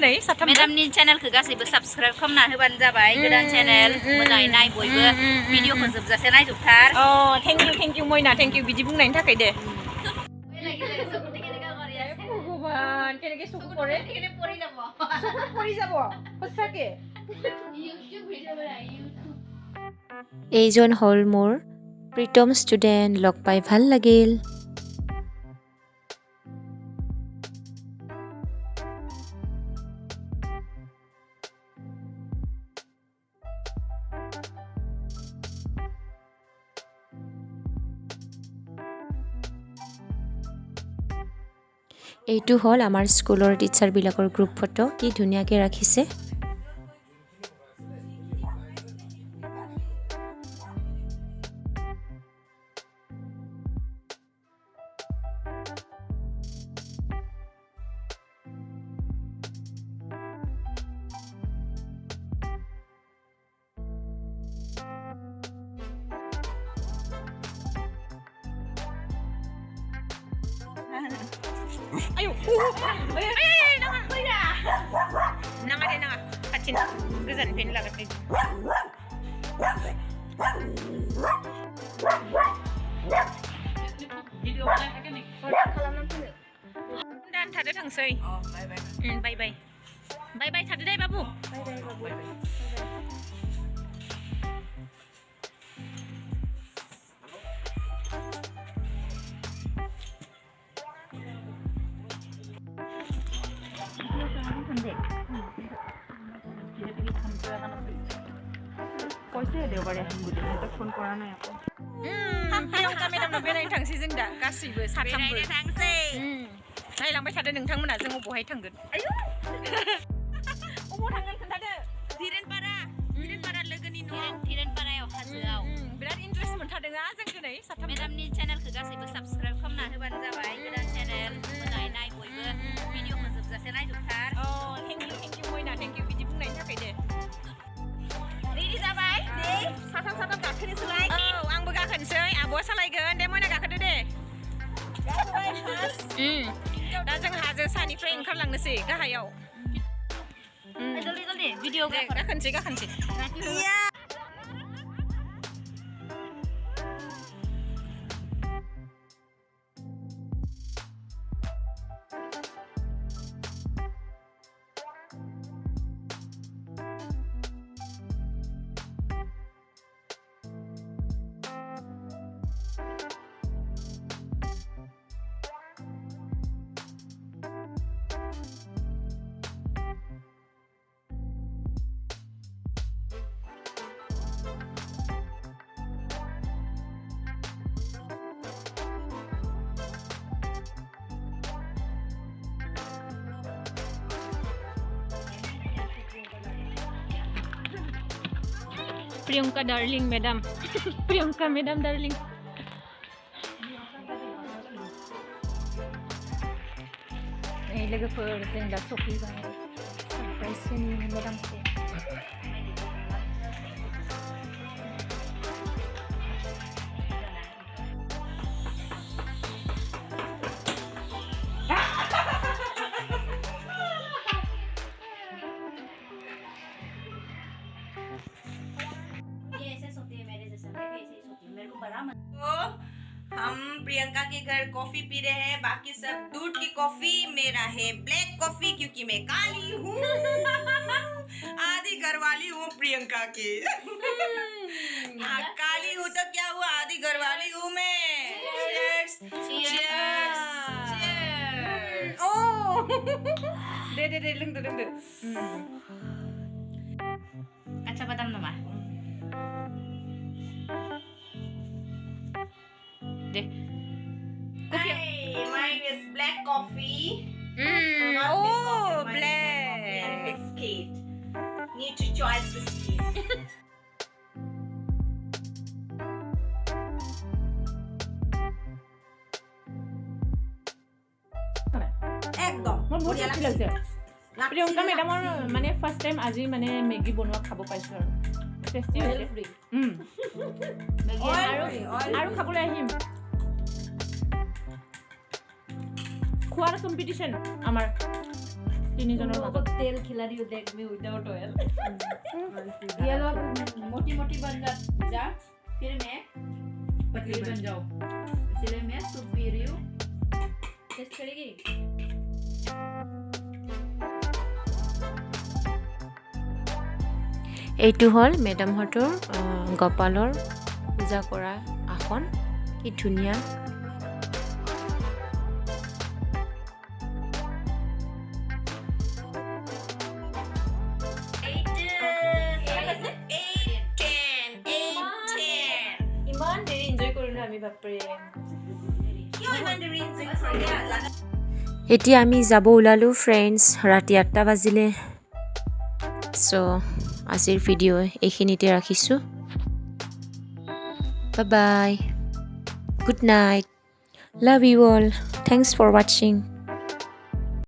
दिनै साथाम मेडामनि चेनेलखौ गासैबो साबस्क्राइब खालामना होबानो जाबाय गोदान चेनेल मोजाङै नाय बयबो भिडिअखौ जोबजासे नायजोबथार thank you Mayna thank you बिदि बुंनायनि थाखाय दे ভগৱান কেনেকৈ চকু পৰে চকু পৰি যাব সঁচাকে এইজন হ'ল মোৰ প্ৰীতম ষ্টুডেণ্ট লগ পাই ভাল লাগিল এইটো হ'ল আমাৰ স্কুলৰ টিচাৰবিলাকৰ গ্ৰুপ ফটো কি ধুনীয়াকৈ ৰাখিছে ayo nanga deh nanga kacin gezan pen lagat nih dan tadi tangsoi bye bye tadi deh babu bye কৈছে দেওবাৰে আহিম বুলি এটা ফোন কৰা নাই আকৌ প্ৰিয়ংকা মেডামनो बेरायनो थांसै जों दा गासैबो साथामबो बेरायनो थांसै नायलांबाय थादो नोंथांमोना जों बहाय थांगोन आयु अबाव थांगोन खोन्थादो धिरेनपारा लोगोनि न'आव धिरेनपारायाव हाजोआव बिराद इन्ट्रेस्ट मोनथारदों जों दिनै साथाम मेडामनि चेनेलखौ गासैबो साबस्क्राइब खालामना होबानो जाबाय गोदान चेनेल मोजाङै नाय बयबो भिडिअखौ जोबजासे नायजोबथार thank you Mayna thank you बिदि बुंनायनि थाखाय दे रेडि जाबाय दे साथाम गाखोनोसैलाय आंबो गाखोनोसै आब'आ सालायगोन दे मयना गाखोदो दे दा जों हाजो सानिफ्राय ओंखारलांनोसै गाहायाव जल्दि भिडिअ गाखोनोसै Priyanka darling madam Priyanka madam darling लोगोफोर जों दा सफैबाय सरप्राइज मेडामखौ हम प्रियंका के घर कॉफी पी रहे हैं बाकी सब दूध की कॉफी मेरा है ब्लैक कॉफी क्योंकि मैं काली हूँ आधी घरवाली हूँ प्रियंका की काली हूँ तो क्या हुआ आधी घरवाली हूँ मैं दे लोंदो अच्छा बताम नामा दे mine is black coffee black and biscuit need to choose biscuit একদম বহুত টেষ্টি লাগিছে প্ৰিয়ংকা মেডামৰ মানে ফাৰ্ষ্ট টাইম আজি মানে মেগী বনোৱা খাব পাইছো আৰু টেষ্টি হৈছে আৰু খাবলৈ আহিম খোৱাৰ কম্পিটিশ্যন আমাৰ তিনিজনৰ মাজত तेल खिला रही हूँ देख में विदाउट ऑयल ये लोग मोटी मोटी बन जा फिर मैं पतली बन जाऊँ इसलिए मैं सूप पी रही हूँ टेस्ट करेगी এইটো হ'ল মেডামহঁতৰ গোপালৰ পূজা কৰা আসন কি ধুনীয়া ইমান দেৰি এনজয় কৰিলো আমি বাপৰে এতিয়া আমি যাব ওলালো ফ্ৰেণ্ডছ ৰাতি 8টা বাজিলে চ' আজিৰ ভিডিঅ' এইখিনিতে ৰাখিছোঁ bye bye good night love you all thanks for ৱাচিং